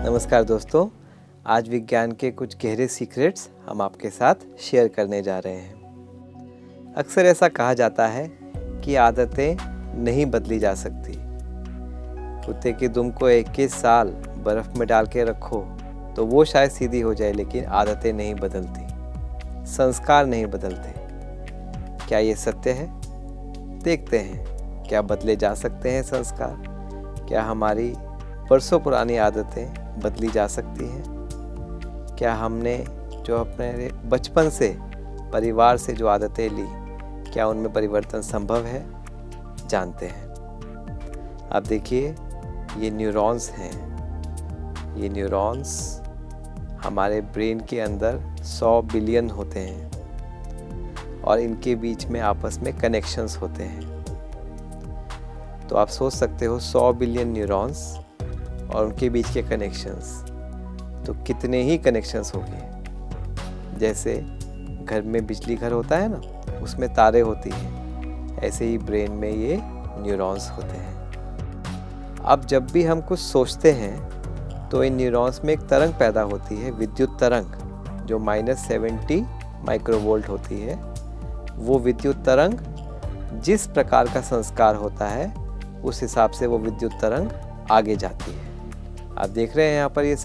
नमस्कार दोस्तों, आज विज्ञान के कुछ गहरे सीक्रेट्स हम आपके साथ शेयर करने जा रहे हैं। अक्सर ऐसा कहा जाता है कि आदतें नहीं बदली जा सकती। कुत्ते की दुम को 21 साल बर्फ़ में डाल के रखो तो वो शायद सीधी हो जाए, लेकिन आदतें नहीं बदलती, संस्कार नहीं बदलते। क्या ये सत्य है? देखते हैं, क्या बदले जा सकते हैं संस्कार? क्या हमारी बरसों पुरानी आदतें बदली जा सकती हैं? क्या हमने जो अपने बचपन से परिवार से जो आदतें ली, क्या उनमें परिवर्तन संभव है? जानते हैं। अब देखिए, ये न्यूरॉन्स हैं। ये न्यूरॉन्स हमारे ब्रेन के अंदर 100 बिलियन होते हैं और इनके बीच में आपस में कनेक्शंस होते हैं। तो आप सोच सकते हो 100 बिलियन न्यूरॉन्स और उनके बीच के कनेक्शंस, तो कितने ही कनेक्शंस होंगे। जैसे घर में बिजली घर होता है ना, उसमें तारे होती हैं, ऐसे ही ब्रेन में ये न्यूरॉन्स होते हैं। अब जब भी हम कुछ सोचते हैं तो इन न्यूरॉन्स में एक तरंग पैदा होती है, विद्युत तरंग, जो -70 माइक्रोवोल्ट होती है। वो विद्युत तरंग जिस प्रकार का संस्कार होता है उस हिसाब से वो विद्युत तरंग आगे जाती है। आप देख रहे हैं यहाँ पर ये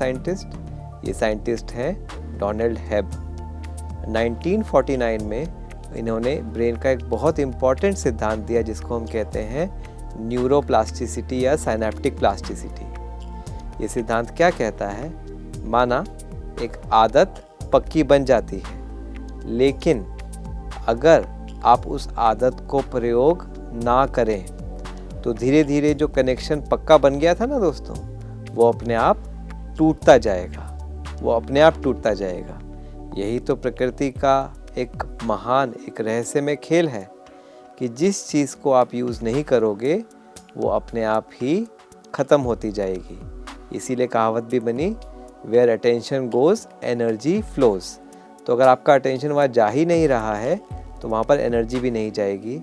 साइंटिस्ट हैं डोनाल्ड हेब। 1949 में इन्होंने ब्रेन का एक बहुत इम्पॉर्टेंट सिद्धांत दिया, जिसको हम कहते हैं न्यूरोप्लास्टिसिटी या साइनेप्टिक प्लास्टिसिटी। ये सिद्धांत क्या कहता है? माना एक आदत पक्की बन जाती है, लेकिन अगर आप उस आदत को प्रयोग ना करें तो धीरे धीरे जो कनेक्शन पक्का बन गया था ना दोस्तों, वो अपने आप टूटता जाएगा। यही तो प्रकृति का एक महान, एक रहस्यमय खेल है कि जिस चीज़ को आप यूज़ नहीं करोगे वो अपने आप ही ख़त्म होती जाएगी। इसीलिए कहावत भी बनी, where attention goes energy flows. तो अगर आपका अटेंशन वहाँ जा ही नहीं रहा है तो वहाँ पर एनर्जी भी नहीं जाएगी।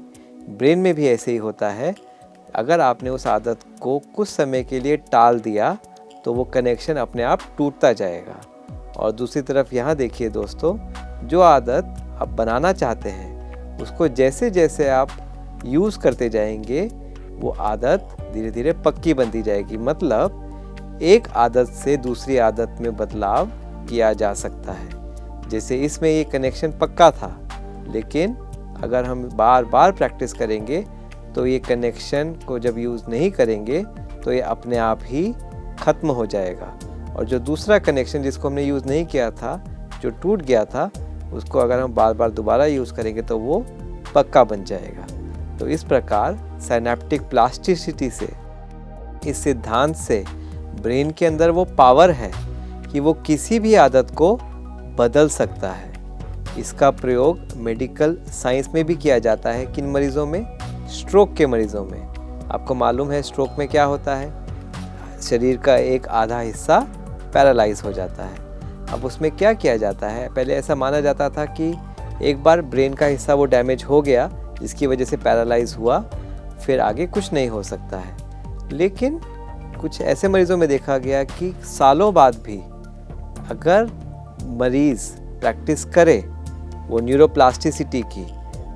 ब्रेन में भी ऐसे ही होता है। अगर आपने उस आदत को कुछ समय के लिए टाल दिया तो वो कनेक्शन अपने आप टूटता जाएगा। और दूसरी तरफ यहाँ देखिए दोस्तों, जो आदत आप बनाना चाहते हैं उसको जैसे जैसे आप यूज़ करते जाएंगे वो आदत धीरे धीरे पक्की बनती जाएगी। मतलब एक आदत से दूसरी आदत में बदलाव किया जा सकता है। जैसे इसमें ये कनेक्शन पक्का था, लेकिन अगर हम बार बार प्रैक्टिस करेंगे तो ये कनेक्शन को जब यूज़ नहीं करेंगे तो ये अपने आप ही ख़त्म हो जाएगा। और जो दूसरा कनेक्शन जिसको हमने यूज़ नहीं किया था, जो टूट गया था, उसको अगर हम बार बार दोबारा यूज़ करेंगे तो वो पक्का बन जाएगा। तो इस प्रकार साइनेप्टिक प्लास्टिसिटी से, इस सिद्धांत से ब्रेन के अंदर वो पावर है कि वो किसी भी आदत को बदल सकता है। इसका प्रयोग मेडिकल साइंस में भी किया जाता है। किन मरीज़ों में? स्ट्रोक के मरीज़ों में। आपको मालूम है स्ट्रोक में क्या होता है? शरीर का एक आधा हिस्सा पैरालाइज हो जाता है। अब उसमें क्या किया जाता है? पहले ऐसा माना जाता था कि एक बार ब्रेन का हिस्सा वो डैमेज हो गया जिसकी वजह से पैरालाइज हुआ, फिर आगे कुछ नहीं हो सकता है। लेकिन कुछ ऐसे मरीज़ों में देखा गया कि सालों बाद भी अगर मरीज़ प्रैक्टिस करे वो न्यूरोप्लास्टिसिटी की,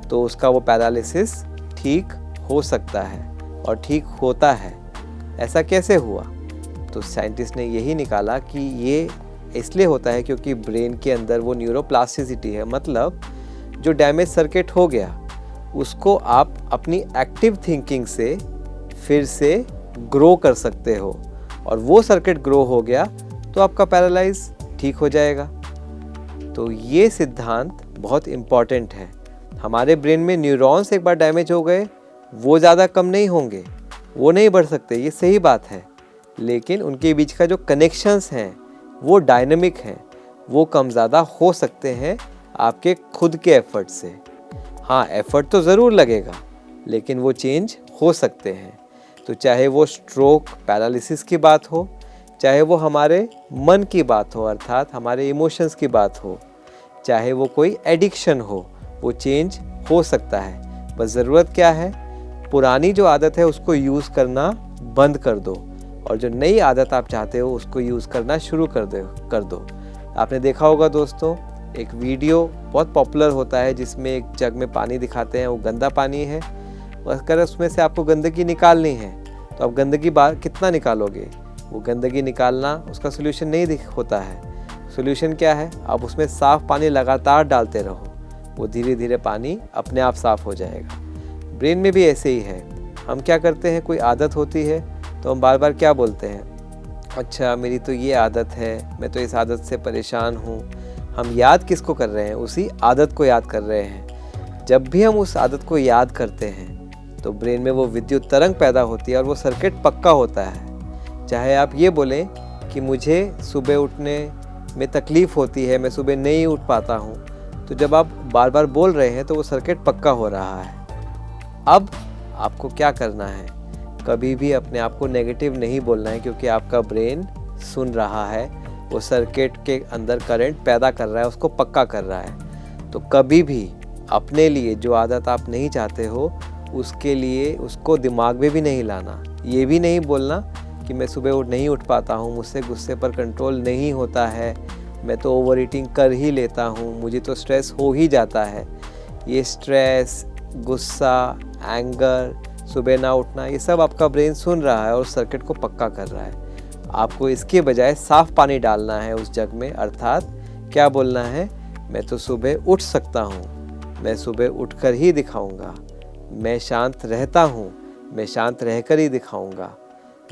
तो उसका वो पैरालिसिस ठीक हो सकता है और ठीक होता है। ऐसा कैसे हुआ? तो साइंटिस्ट ने यही निकाला कि ये इसलिए होता है क्योंकि ब्रेन के अंदर वो न्यूरोप्लास्टिसिटी है। मतलब जो डैमेज सर्किट हो गया उसको आप अपनी एक्टिव थिंकिंग से फिर से ग्रो कर सकते हो, और वो सर्किट ग्रो हो गया तो आपका पैरालाइज ठीक हो जाएगा। तो ये सिद्धांत बहुत इम्पॉर्टेंट है। हमारे ब्रेन में न्यूरॉन्स एक बार डैमेज हो गए, वो ज़्यादा कम नहीं होंगे, वो नहीं बढ़ सकते, ये सही बात है। लेकिन उनके बीच का जो कनेक्शंस हैं वो डायनामिक हैं, वो कम ज़्यादा हो सकते हैं आपके खुद के एफर्ट से। हाँ, एफर्ट तो ज़रूर लगेगा, लेकिन वो चेंज हो सकते हैं। तो चाहे वो स्ट्रोक, पैरालिसिस की बात हो, चाहे वो हमारे मन की बात हो, अर्थात हमारे इमोशंस की बात हो, चाहे वो कोई एडिक्शन हो, वो चेंज हो सकता है। बस ज़रूरत क्या है? पुरानी जो आदत है उसको यूज़ करना बंद कर दो और जो नई आदत आप चाहते हो उसको यूज़ करना शुरू कर दो। आपने देखा होगा दोस्तों, एक वीडियो बहुत पॉपुलर होता है जिसमें एक जग में पानी दिखाते हैं, वो गंदा पानी है। अगर उसमें से आपको गंदगी निकालनी है तो आप गंदगी बाहर कितना निकालोगे? वो गंदगी निकालना उसका सोल्यूशन नहीं होता है। सोल्यूशन क्या है? आप उसमें साफ़ पानी लगातार डालते रहो, वो धीरे धीरे पानी अपने आप साफ़ हो जाएगा। ब्रेन में भी ऐसे ही है। हम क्या करते हैं, कोई आदत होती है तो हम बार बार क्या बोलते हैं, अच्छा मेरी तो ये आदत है, मैं तो इस आदत से परेशान हूँ। हम याद किसको कर रहे हैं? उसी आदत को याद कर रहे हैं। जब भी हम उस आदत को याद करते हैं तो ब्रेन में वो विद्युत तरंग पैदा होती है और वो सर्किट पक्का होता है। चाहे आप ये बोलें कि मुझे सुबह उठने में तकलीफ़ होती है, मैं सुबह नहीं उठ पाता हूँ, तो जब आप बार बार बोल रहे हैं तो वो सर्किट पक्का हो रहा है। अब आपको क्या करना है, कभी भी अपने आप को नेगेटिव नहीं बोलना है, क्योंकि आपका ब्रेन सुन रहा है, वो सर्किट के अंदर करंट पैदा कर रहा है, उसको पक्का कर रहा है। तो कभी भी अपने लिए जो आदत आप नहीं चाहते हो उसके लिए उसको दिमाग में भी नहीं लाना। ये भी नहीं बोलना कि मैं सुबह नहीं उठ पाता हूँ, मुझसे गुस्से पर कंट्रोल नहीं होता है, मैं तो ओवर ईटिंग कर ही लेता हूँ, मुझे तो स्ट्रेस हो ही जाता है। ये स्ट्रेस, गुस्सा, एंगर, सुबह ना उठना, ये सब आपका ब्रेन सुन रहा है और सर्किट को पक्का कर रहा है। आपको इसके बजाय साफ़ पानी डालना है उस जग में, अर्थात क्या बोलना है, मैं तो सुबह उठ सकता हूँ, मैं सुबह उठकर ही दिखाऊंगा, मैं शांत रहता हूँ, मैं शांत रहकर ही दिखाऊंगा,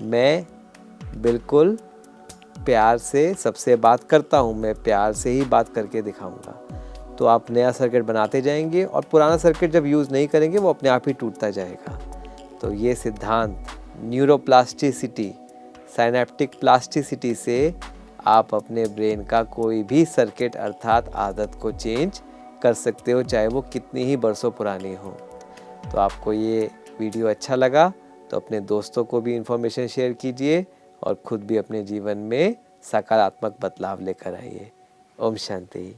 मैं बिल्कुल प्यार से सबसे बात करता हूँ, मैं प्यार से ही बात करके दिखाऊंगा। तो आप नया सर्किट बनाते जाएंगे और पुराना सर्किट जब यूज़ नहीं करेंगे वो अपने आप ही टूटता जाएगा। तो ये सिद्धांत न्यूरोप्लास्टिसिटी, साइनेप्टिक प्लास्टिसिटी से आप अपने ब्रेन का कोई भी सर्किट अर्थात आदत को चेंज कर सकते हो, चाहे वो कितनी ही बरसों पुरानी हो। तो आपको ये वीडियो अच्छा लगा तो अपने दोस्तों को भी इन्फॉर्मेशन शेयर कीजिए और ख़ुद भी अपने जीवन में सकारात्मक बदलाव लेकर आइए। ओम शांति।